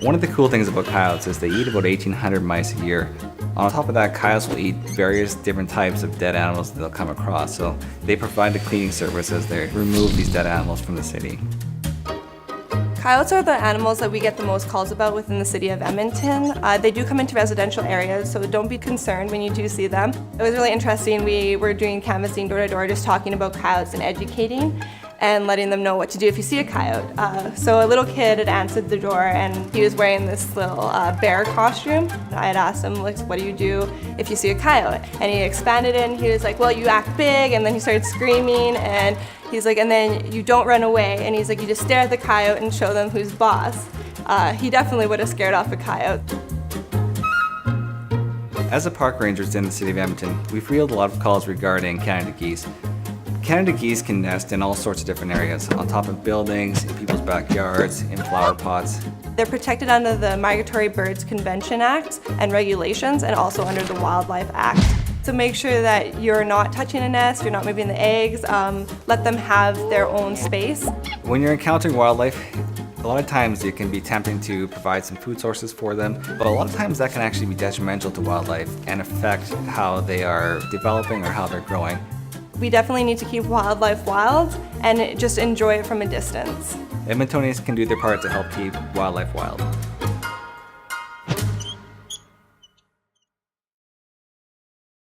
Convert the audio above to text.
One of the cool things about coyotes is they eat about 1,800 mice a year. On top of that, coyotes will eat various different types of dead animals that they'll come across, so they provide the cleaning service as they remove these dead animals from the city. Coyotes are the animals that we get the most calls about within the city of Edmonton. They do come into residential areas, so don't be concerned when you do see them. It was really interesting. We were doing canvassing door to door, just talking about coyotes and educating and letting them know what to do if you see a coyote. So a little kid had answered the door and he was wearing this little bear costume. I had asked him, like, what do you do if you see a coyote? And he expanded it and he was like, well, you act big, and then he started screaming, and he's like, and then you don't run away, and he's like, you just stare at the coyote and show them who's boss. He definitely would have scared off a coyote. As a park rangers in the city of Edmonton, we field a lot of calls regarding Canada geese. Canada geese can nest in all sorts of different areas, on top of buildings, in people's backyards, in flower pots. They're protected under the Migratory Birds Convention Act and regulations, and also under the Wildlife Act. So make sure that you're not touching a nest, you're not moving the eggs, let them have their own space. When you're encountering wildlife, a lot of times it can be tempting to provide some food sources for them, but a lot of times that can actually be detrimental to wildlife and affect how they are developing or how they're growing. We definitely need to keep wildlife wild and just enjoy it from a distance. Edmontonians can do their part to help keep wildlife wild.